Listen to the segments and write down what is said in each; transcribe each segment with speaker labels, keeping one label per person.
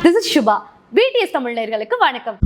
Speaker 1: This is Shubha. BTS Tamil நேயர்களுக்கு வணக்கம்.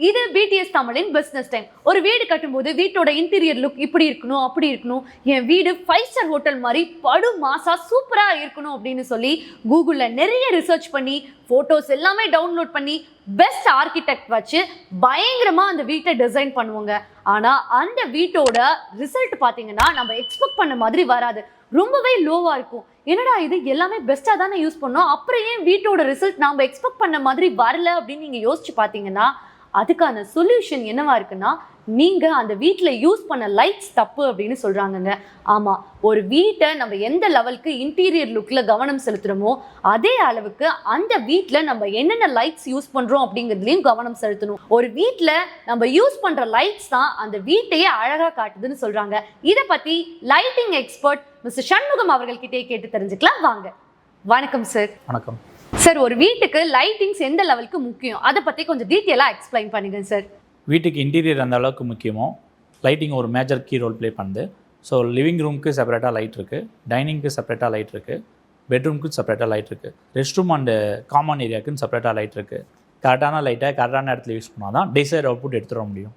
Speaker 1: இது BTS தமிழின் பிசினஸ் டைம். ஒரு வீடு கட்டும்போது வீட்டோட இன்டீரியர் லுக் இப்படி இருக்கணும் அப்படி இருக்கணும், என் வீடு 5 ஸ்டார் ஹோட்டல் மாதிரி படு மாசா சூப்பரா இருக்கணும் அப்படின்னு சொல்லி கூகுள்ல நிறைய ரிசர்ச் பண்ணி போட்டோஸ் எல்லாமே டவுன்லோட் பண்ணி பெஸ்ட் ஆர்கிடெக்ட் வச்சு பயங்கரமா அந்த வீட்டை டிசைன் பண்ணுவாங்க. ஆனா அந்த வீட்டோட ரிசல்ட் பாத்தீங்கன்னா நம்ம எக்ஸ்பெக்ட் பண்ண மாதிரி வராது, ரொம்பவே லோவா இருக்கும். என்னடா இது எல்லாமே பெஸ்டா தானே யூஸ் பண்ணோம், அப்புறம் ஏன் வீட்டோட ரிசல்ட் நாம எக்ஸ்பெக்ட் பண்ண மாதிரி வரல அப்படின்னு நீங்க யோசிச்சு பாத்தீங்கன்னா அதுக்கான சொல்யூஷன் என்னவா இருக்குன்னா, நீங்க அந்த வீட்டில் யூஸ் பண்ண லைட்ஸ் தப்பு அப்படின்னு சொல்றாங்கங்க. ஆமா, ஒரு வீட்டை நம்ம எந்த லெவலுக்கு இன்டீரியர் லுக்ல கவனம் செலுத்துறோமோ அதே அளவுக்கு அந்த வீட்டில் நம்ம என்னென்ன லைட்ஸ் யூஸ் பண்றோம் அப்படிங்கிறதுலையும் கவனம் செலுத்தணும். ஒரு வீட்டில் நம்ம யூஸ் பண்ற லைட்ஸ் தான் அந்த வீட்டையே அழகா காட்டுதுன்னு சொல்றாங்க. இதை பத்தி லைட்டிங் எக்ஸ்பர்ட் மிஸ்டர் சண்முகம் அவர்கள்கிட்டே கேட்டு தெரிஞ்சுக்கலாம் வாங்க. வணக்கம் சார்.
Speaker 2: வணக்கம்
Speaker 1: சார். ஒரு வீட்டுக்கு லைட்டிங்ஸ் எந்த லெவலுக்கு முக்கியம், அதை பற்றி கொஞ்சம் டீட்டெயிலாக எக்ஸ்பிளைன் பண்ணுங்க சார்.
Speaker 2: வீட்டுக்கு இன்டீரியர் அந்த அளவுக்கு முக்கியமோ, லைட்டிங் ஒரு மேஜர் கீ ரோல் ப்ளே பண்ணுது. ஸோ லிவிங் ரூமுக்கு செப்பரேட்டாக லைட் இருக்குது, டைனிங்க்கு செப்பரேட்டாக லைட் இருக்குது, பெட்ரூமுக்கு செப்பரேட்டாக லைட் இருக்குது, ரெஸ்ட் ரூம் அண்டு காமன் ஏரியாவுக்குன்னு செப்பரேட்டாக லைட் இருக்குது. கரெக்டான லைட்டை கரெக்டான இடத்துல யூஸ் பண்ணால் தான் டிசைர் அவுட்புட் எடுத்துட முடியும்.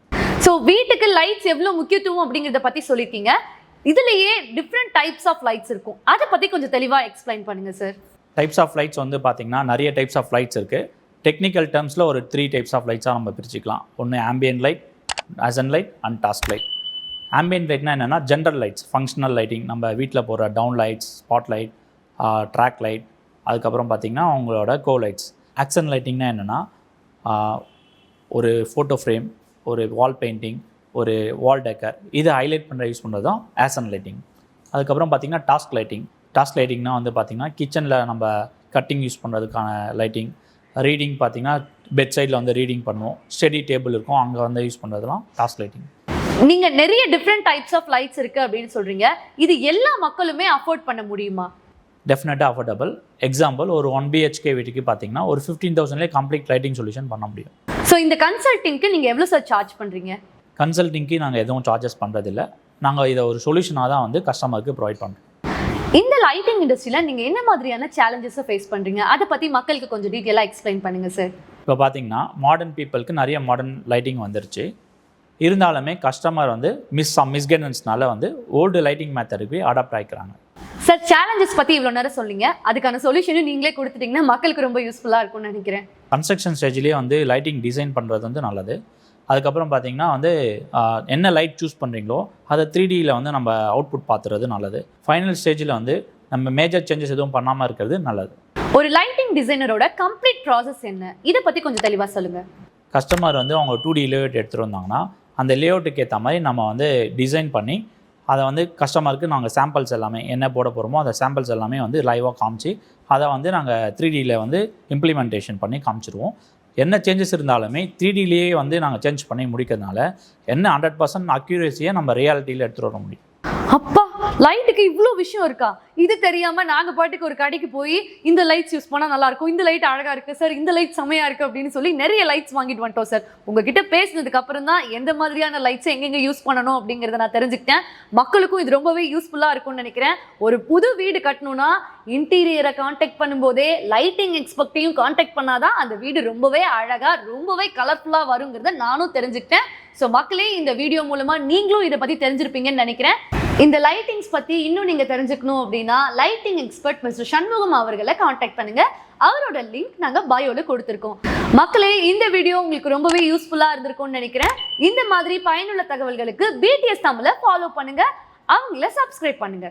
Speaker 1: ஸோ வீட்டுக்கு லைட்ஸ் எவ்வளோ முக்கியத்துவம் அப்படிங்கிறத பற்றி சொல்லியிருக்கீங்க. இதுலேயே டிஃப்ரெண்ட் டைப்ஸ் ஆஃப் லைட்ஸ் இருக்கும், அதை பற்றி கொஞ்சம் தெளிவாக எக்ஸ்பிளைன் பண்ணுங்கள் சார்.
Speaker 2: டைப்ஸ் ஆஃப் லைட்ஸ் வந்து பார்த்திங்கன்னா நிறைய டைப்ஸ் ஆஃப் லைட்ஸ் இருக்குது. டெக்னிக்கல் டேர்ம்ஸில் ஒரு 3 டைப்ஸ் ஆஃப் லைட்ஸாக நம்ம பிரிச்சுக்கலாம். ஒன்று ambient light, accent light and task light. Ambient லைட்னா என்னென்னா ஜென்ரல் லைட்ஸ், ஃபங்க்ஷனல் லைட்டிங், நம்ம வீட்டில் போகிற down lights, spot light, track light, அதுக்கப்புறம் பார்த்திங்கன்னா உங்களோட கோ லைட்ஸ். ஆக்சன் லைட்டிங்னா என்னென்னா ஒரு ஃபோட்டோ ஃப்ரேம், ஒரு வால் பெயிண்டிங், ஒரு வால் டெக்கர், இதை ஹைலைட் பண்ணுற யூஸ் பண்ணுறது தான் ஆசன் லைட்டிங். அதுக்கப்புறம் பார்த்திங்கன்னா டாஸ்க் லைட்டிங். டாஸ்க் லைட்டிங்னா வந்து பார்த்திங்கன்னா கிச்சனில் நம்ம கட்டிங் யூஸ் பண்ணுறதுக்கான லைட்டிங். ரீடிங் பார்த்திங்கன்னா பெட் சைடில் வந்து ரீடிங் பண்ணுவோம், ஸ்டடி டேபிள் இருக்கும், அங்கே வந்து யூஸ் பண்ணுறதுலாம் டாஸ்க் லைட்டிங்.
Speaker 1: நீங்கள் நிறைய டிஃப்ரெண்ட் டைப்ஸ் ஆஃப் லைட்ஸ் இருக்குது அப்படின்னு சொல்கிறீங்க. இது எல்லா மக்களுமே அஃபோர்ட் பண்ண முடியுமா?
Speaker 2: டெஃபினட்டாக அஃபோர்டபுள். எக்ஸாம்பிள், ஒரு 1 BHK வீட்டுக்கு பார்த்திங்கன்னா ஒரு 15,000லேயே கம்ப்ளீட் லைட்டிங் சொல்யூஷன் பண்ண முடியும்.
Speaker 1: ஸோ இந்த கன்சல்டிங்க்கு நீங்கள் எவ்வளோ சார் சார்ஜ் பண்ணுறீங்க?
Speaker 2: கன்சல்டிங்க்கு நாங்கள் எதுவும் சார்ஜஸ் பண்ணுறதில்ல. நாங்கள் இதை ஒரு சொல்யூஷனாக தான் வந்து கஸ்டமருக்கு ப்ரொவைட் பண்ணுறோம்.
Speaker 1: இந்த லைட்டிங் இண்டஸ்ட்ரியில் நீங்கள் என்ன மாதிரியான சேலஞ்சஸை ஃபேஸ் பண்ணுறீங்க, அதை பற்றி மக்களுக்கு கொஞ்சம் டீட்டெயிலாக எக்ஸ்பிளைன் பண்ணுங்கள் சார்.
Speaker 2: இப்போ பார்த்தீங்கன்னா மாடர்ன் பீப்புளுக்கு நிறைய மாடர்ன் லைட்டிங் வந்துருச்சு. இருந்தாலுமே கஸ்டமர் வந்து மிஸ்கைடன்ஸ்னால வந்து ஓல்டு லைட்டிங் மெத்தடுக்கு அடாப்ட் ஆகிக்கிறாங்க.
Speaker 1: சார், சேலஞ்சஸ் பற்றி இவ்வளோ நேரம் சொன்னீங்க, அதுக்கான சொல்யூஷனும் நீங்களே கொடுத்துட்டிங்கன்னா மக்களுக்கு ரொம்ப யூஸ்ஃபுல்லாக இருக்கும்னு நினைக்கிறேன்.
Speaker 2: கன்ஸ்ட்ரக்ஷன் ஸ்டேஜ்லேயே வந்து லைட்டிங் டிசைன் பண்ணுறது வந்து நல்லது. அதுக்கப்புறம் பார்த்திங்கன்னா வந்து என்ன லைட் சூஸ் பண்ணுறீங்களோ அதை 3Dயில் வந்து நம்ம அவுட்புட் பார்த்துறது நல்லது. ஃபைனல் ஸ்டேஜில் வந்து நம்ம மேஜர் சேஞ்சஸ் எதுவும் பண்ணாமல் இருக்கிறது நல்லது.
Speaker 1: ஒரு லைட்டிங் டிசைனரோட கம்ப்ளீட் ப்ராசஸ் என்ன, இதை பற்றி கொஞ்சம் தெளிவாக சொல்லுங்கள்.
Speaker 2: கஸ்டமர் வந்து அவங்க 2D லேஅவுட் எடுத்துகிட்டு வந்தாங்கன்னா அந்த லேஅவுட்டுக்கு ஏற்ற மாதிரி நம்ம வந்து டிசைன் பண்ணி அதை வந்து கஸ்டமருக்கு நாங்கள் சாம்பிள்ஸ் எல்லாமே என்ன போட போகிறோமோ அந்த சாம்பிள்ஸ் எல்லாமே வந்து லைவாக காமிச்சு அதை வந்து நாங்கள் 3Dயில் வந்து இம்ப்ளிமெண்டேஷன் பண்ணி காமிச்சிருவோம். என்ன சேஞ்சஸ் இருந்தாலுமே 3Dலேயே வந்து நாங்கள் சேஞ்ச் பண்ணி முடிக்கிறதுனால என்ன 100% அக்யூரேசியை நம்ம ரியாலிட்டியில் எடுத்துகிட்டு வர முடியும்.
Speaker 1: அப்பா, லைட்டுக்கு இவ்வளோ விஷயம் இருக்கா? இது தெரியாமல் நாங்கள் பாட்டுக்கு ஒரு கடைக்கு போய் இந்த லைட்ஸ் யூஸ் பண்ணால் நல்லாயிருக்கும், இந்த லைட் அழகாக இருக்குது சார், இந்த லைட் செம்மையாக இருக்குது அப்படின்னு சொல்லி நிறைய லைட்ஸ் வாங்கிட்டு வந்துட்டோம் சார். உங்ககிட்ட பேசினதுக்கு அப்புறம் தான் எந்த மாதிரியான லைட்ஸை எங்கெங்கே யூஸ் பண்ணணும் அப்படிங்கிறத நான் தெரிஞ்சுக்கிட்டேன். மக்களுக்கும் இது ரொம்பவே யூஸ்ஃபுல்லாக இருக்கும்னு நினைக்கிறேன். ஒரு புது வீடு கட்டணும்னா இன்டீரியரை கான்டாக்ட் பண்ணும்போதே லைட்டிங் எக்ஸ்பர்ட்டையும் கான்டாக்ட் பண்ணாதான் அந்த வீடு ரொம்பவே அழகாக ரொம்பவே கலர்ஃபுல்லாக வருங்கிறத நானும் தெரிஞ்சுக்கிட்டேன். ஸோ மக்களே, இந்த வீடியோ மூலமாக நீங்களும் இதை பற்றி தெரிஞ்சிருப்பீங்கன்னு நினைக்கிறேன். இந்த லைட்டிங்ஸ் பற்றி இன்னும் நீங்கள் தெரிஞ்சுக்கணும் அப்படின்னா லைட்டிங் எக்ஸ்பர்ட் மிஸ்டர் சண்முகம் அவர்களை கான்டாக்ட் பண்ணுங்க. அவரோட லிங்க் நாங்கள் பயோவில் கொடுத்துருக்கோம். மக்களே, இந்த வீடியோ உங்களுக்கு ரொம்பவே யூஸ்ஃபுல்லாக இருந்திருக்கும்னு நினைக்கிறேன். இந்த மாதிரி பயனுள்ள தகவல்களுக்கு BTS தமிழை ஃபாலோ பண்ணுங்க, அவங்கள சப்ஸ்கிரைப் பண்ணுங்க.